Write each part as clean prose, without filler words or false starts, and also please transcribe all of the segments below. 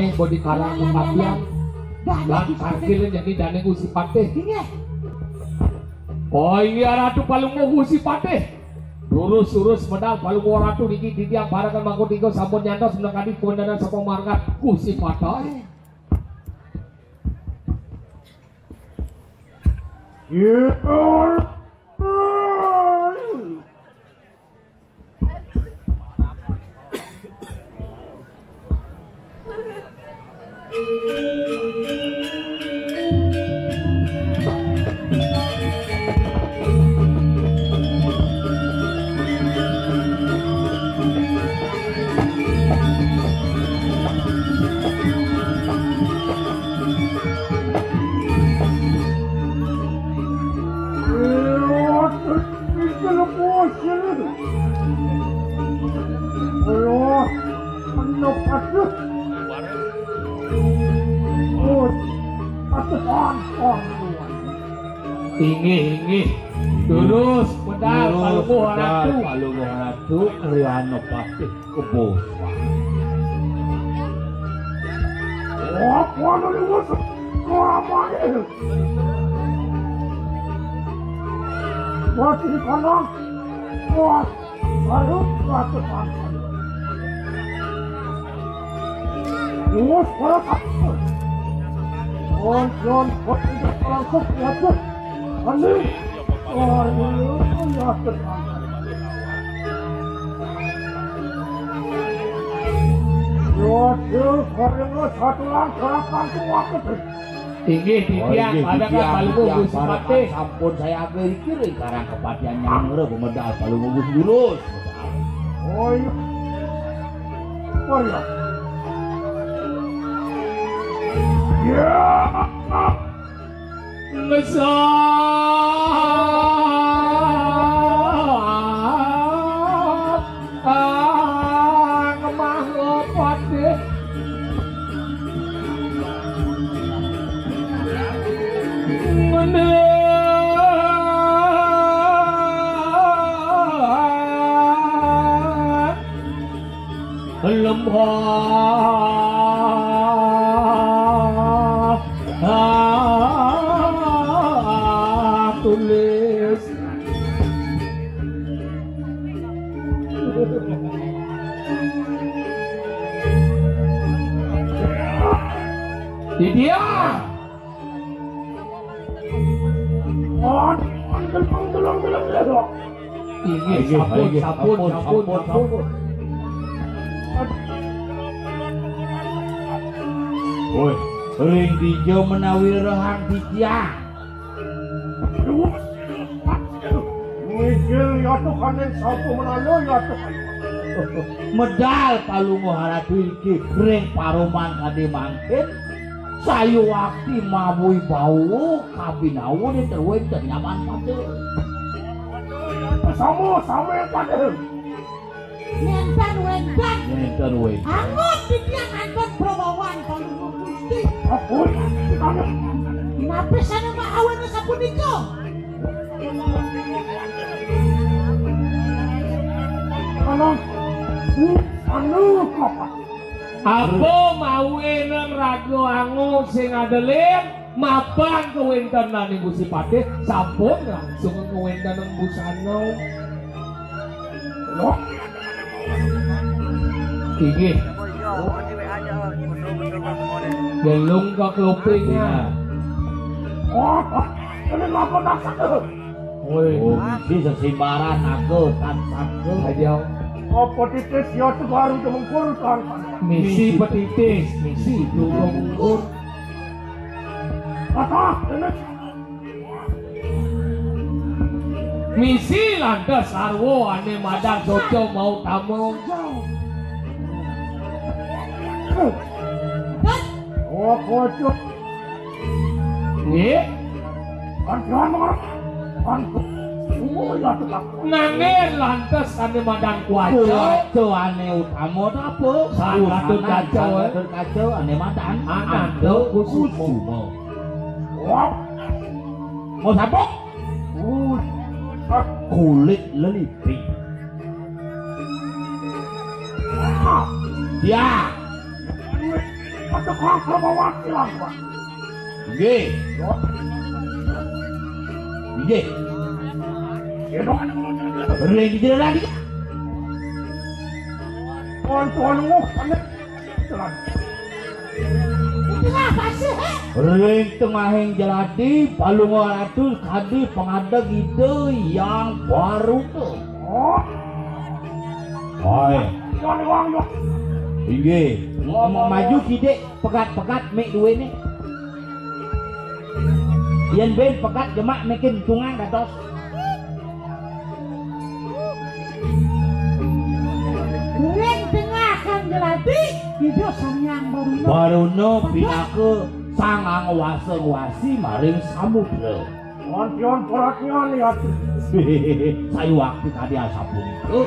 Poe bodi karang kepatian. Lan sakile jadi dane Gusti Patih. Oh iya Ratu Palungguh Gusti Patih. Lurus medal Palungguh Ratu niki titiang barengan mangko tiga sampun nyantos menekani komandan sapa margat Gusti Patih. Inggih terus medal Palungguh Ratu Riano Patih kebos. Apa anu diwes? Apa ini? Buat ini kanang. Buat harus Ratu Patih. Diwes para kapal. Jon langsung lihat. Ani, oh ya tenang. Yo, korengnya satu langkah waktu. Tinggi titian, padahal Palungguh Gusti Patih. Sampun saya pikir karang kepatian nyangre pemedal Palungguh Gusti lurus. Oh iya. Oh iya. Ya. Ngemah Patih. Tulis dia ini sabun. Woi, ring dijo menawi rehang titiang. Mikir ya Tuhan yang sapu menayo ya Tuhan. Medal Palungguh Ratu iki ring paroman kade mangkin sayu wakti mabui bau kabinawu ni terwet nyaman pade. Sama pade. Nenten wendan. Angot titiang anton probawan Palungguh Gusti. Apun. Kenapa sana maawan na sapunika? Anu apa? Apa mawe nang raga ango sing adelir mabang kewentanan Gusti Patih sampun langsung kewentanan busana. Loh. Iki. Belum ke klopingnya. Oh, ini ngapa tak sakit? Woi, bisa simbaran aku tak sakit aja. Apa titis ya tu baru mengkur kan? Misi petitis, misi itu mengkur. Apa? Misi lantas sarwo ane madang soco mau tamu. Oh, kocok. Nih, kan nangir lantas ane madang kuaco ane utama apa satu kacau ane madang ane kusumo mau sabuk kulit lelipi ya Ada kakak bawa silang, Pak. Nggih. Nggih. Ya dong. Lagi jalan lagi. Tuan nguk, jalan. Kenapa sih? Ring tengahing jaladi palungan atus kadi pengadeg ide yang baru tuh. Oh. Hai. Inggih, ngomong maju kide pegat-pegat mek duwe ni. Yen ben pegat jemak mekin tungang dados. Ring tengah kang jelati itu sanyang baruno. Baruno pinaku sangang wase-wasi maring samudra. Montion poratnya lihat. Saya waktu tadi asapun itu.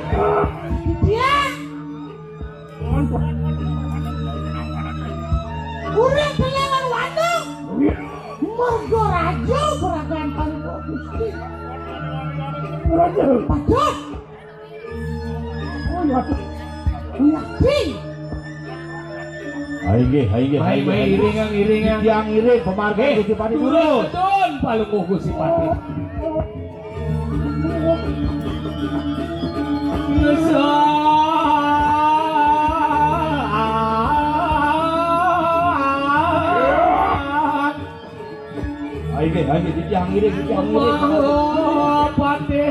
Dia. Urang penyangan waduk. Mergo raja peragaan paling gusti. Raja. Padahal. Oh ya. Yakin. Hai iringan yang iring pemarga Gusti Pati dulu. Betul, paluku Gusti Pati. Hai yang iring Pati.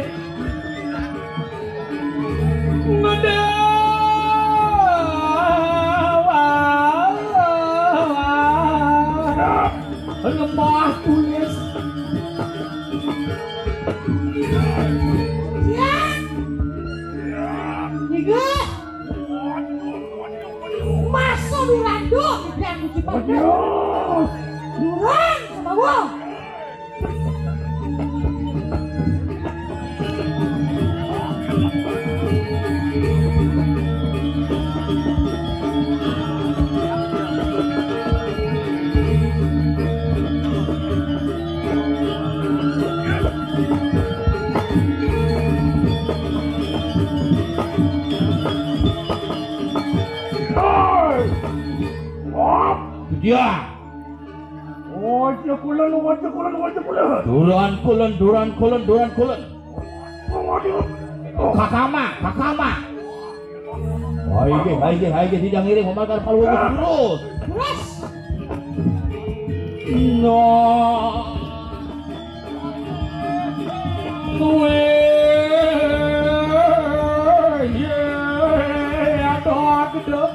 Lemah tulis. Ya. Tiga. Masuk durando dan cepat. Durang sama gua. Ya. Wajah kulon. Duran kulon. Kakama. Hai tidak ngiring memakan palu terus. No. Aduh.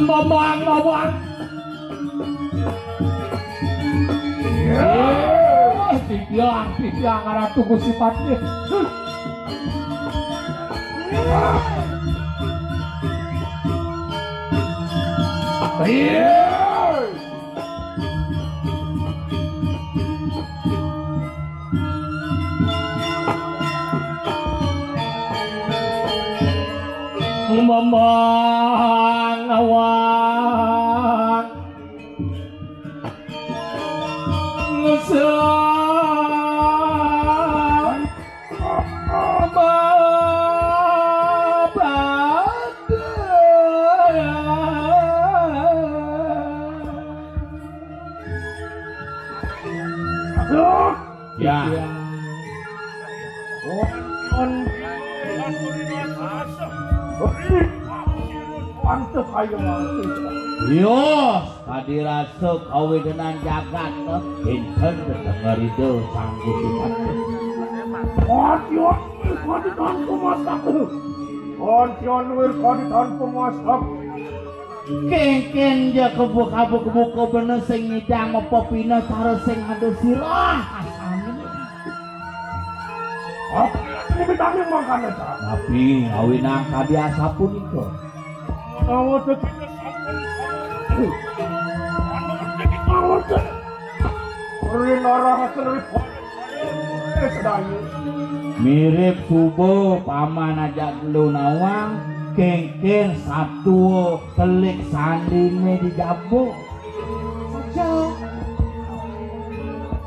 Mabang. Tiang arah tuku sifatnya. Mamang awan ya. Yo, tadi rasa kawe dengan jagat pinten dengar itu sanggup dipakai. Kodi tanpa masak. Kodi tanpa masak. Kengken dia kebuka bener sing ngidang apa pina cara sing adu sirah. Asane. Ini makan aja. Tapi ngawin angka biasa pun itu. Awak tetap mirip subuh paman aja lu nawang kengken satu telik sandingnya dijabuk Saja.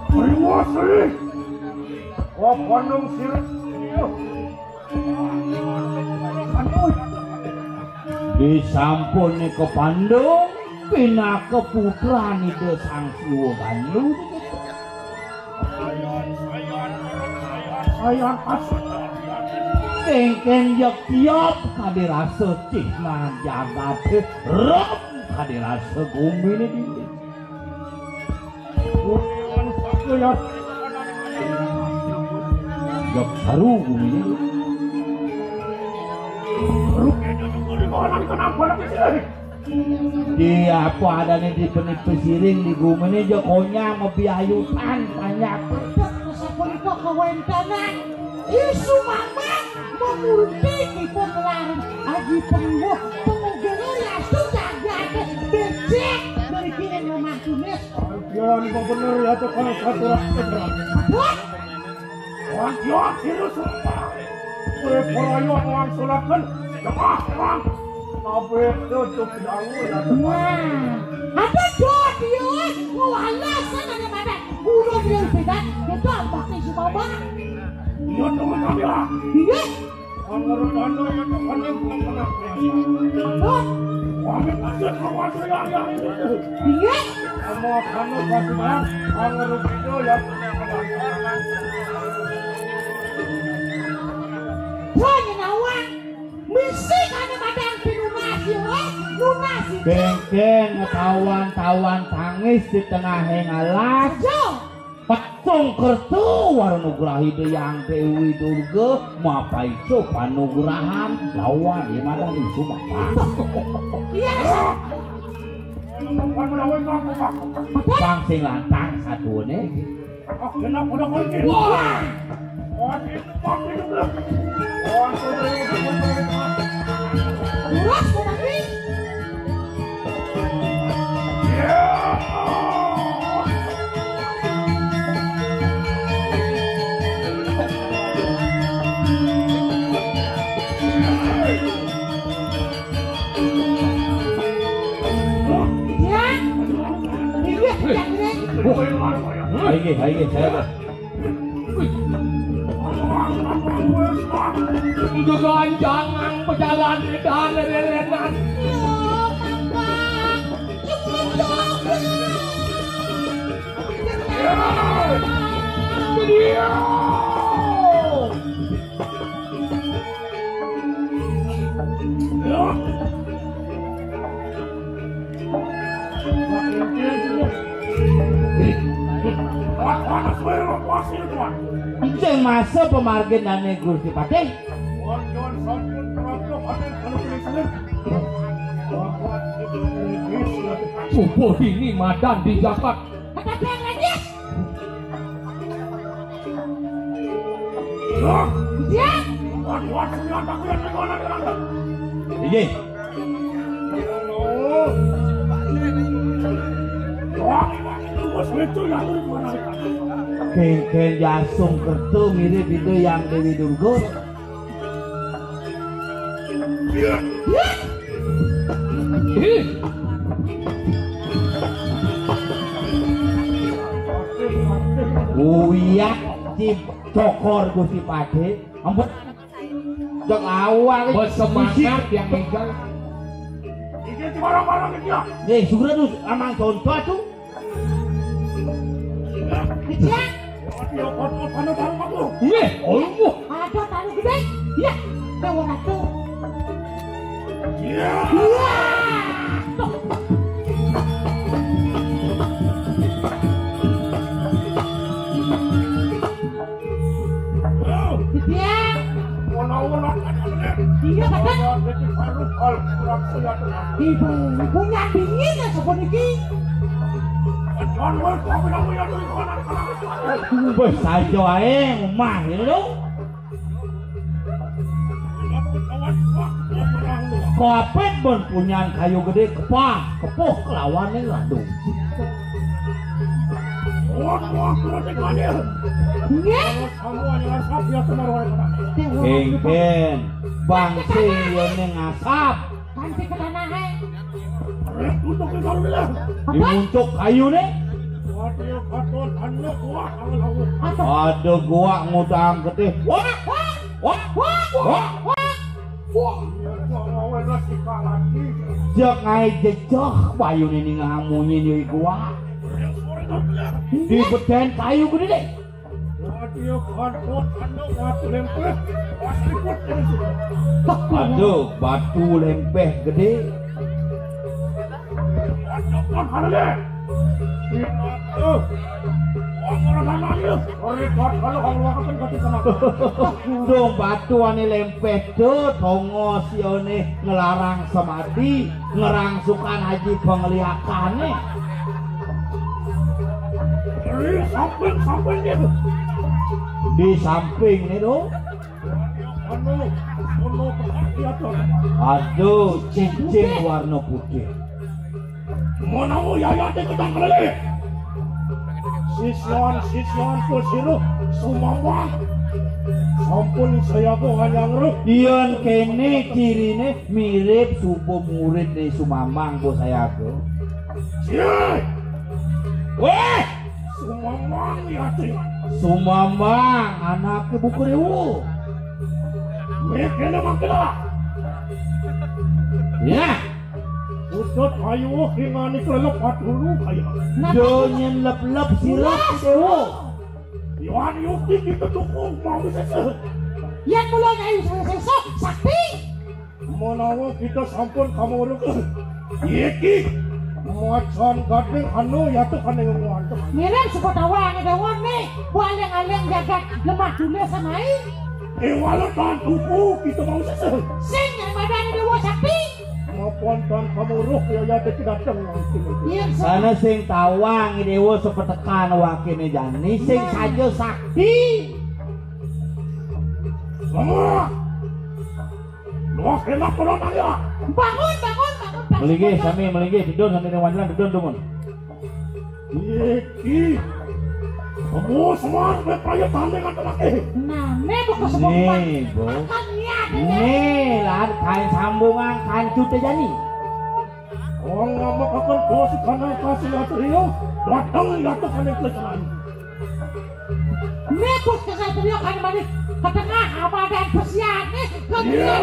terima kasih wah pandung sirik disampun nih ke Pandung pina ke putra nih de sang siwo Bandung sayang asal kengken yuk tiap kadirasa cihna jagat rom kadirasa bumi nih di yuk saru bumi nih dia apa adanya di penit pesiring di gumene jokonya ngebiayutan banyak Sapuniko kawentanan isu mama memuruti kipun larin aji penguh pengugelar ya sudah gade becek dari kini rumah tulis jangan bener ya tuh kalau satu rakyat apa? wah ya itu sumpah gue perayaan orang sulakan jemaah tapi tutup dangu ya nah ada doa dia mau alasan ada mana udah bilang beda kita pakai si baba iya teman-teman ya iya anggaran anda yang terkandung belum pernah apa? kami masih kawan saya yang iya sama kamu pasukan anggaran itu yang Pokoknya nawang misi kan madang pinunasi lunasi bengkeng tawan tangis di tengah hengalas pacung kertu warnugrahi deyang Dewi Durga mapai co panugrahan lawan di mana di Sumatera iya bang sing lantang satu nih wah Uras ko lagi. Hai saya. Jangan berjalan dan renan. Ceng masa pemargin dan Gusti Patih. Subuh ini madan di Jakat. Iya. Kengkeng jasung kertu mirip itu yang Dewi Durga. Uyak cip cokor Gusti Patih. Ampun. Jeng awal bersemangat yang megang. Iki barang-barang iki. Nih, sugera tuh amang contoh tuh. Iya. Nih, olmu. Ada taruh gede. Iya. Bawa ratu. Iya. Iya. Iya kan? Ibu punya dingin ya seperti ini. Bos saja ae omah lho. Kapit pun punya kayu gede kepuh kelawannya laduh. Kengken bangsi yone ngasap Ganti ke tanah dimuncuk kayu nih. Aduh gua ngutang gede. Wah. Jek ngai jejak bayu ini ngamunyin yoi gua. Di beden kayu gede deh. Aduh batu lempeh gede. Dong batu ane lempeh tuh tongos yone ngelarang semati ngerangsukan haji penglihakannya. Di samping nih dong. Aduh cincin warna putih. Monamu yaya ketang kelele. Sisyon kusiro sumawang. Sampun saya kok nganyang. Iyon kene cirine mirip supo murid nih Sumamang bos saya kok. Siap. Weh, Sumamang ya teh. Sumamang anaknya buku dewu. Weh kena mangkela. Ya. Usut ayu hingani kelelepat dulu kaya. Donyen lep-lep sirap dewu. Yohan yukti kita tukung mau seseh. Yang mulai ayo sesok sakti. Menawa kita sampun kamu rukun. Iki. Muacan gading anu yaitu kaneng muacan. Mirip suku tawang ada nih. Waleng-aleng jagat lemah dunia samai. Walaupun tuku kita mau seseh. Sing yang badan dewa sakti. Maupun dan kamu roh ya tidak datang. Sana sing tawang dewa sepetekan wakine jani sing saja sakti. Semua. Luas enak peronang ya. Bangun. Melinggi sami melinggi tidur sampai dengan wanjalan tidur tumun. Iki. Kamu semua berprayatan dengan tenang. Nah, buku sebuah Nih, Bo. Nih, lah kain sambungan kain cute jani. Orang ngamak akan bos kanan kasih latrio. Datang jatuh kanan pelecehan. Nepus ke satrio kan balik ke tengah apa dan pesian nih. Kemudian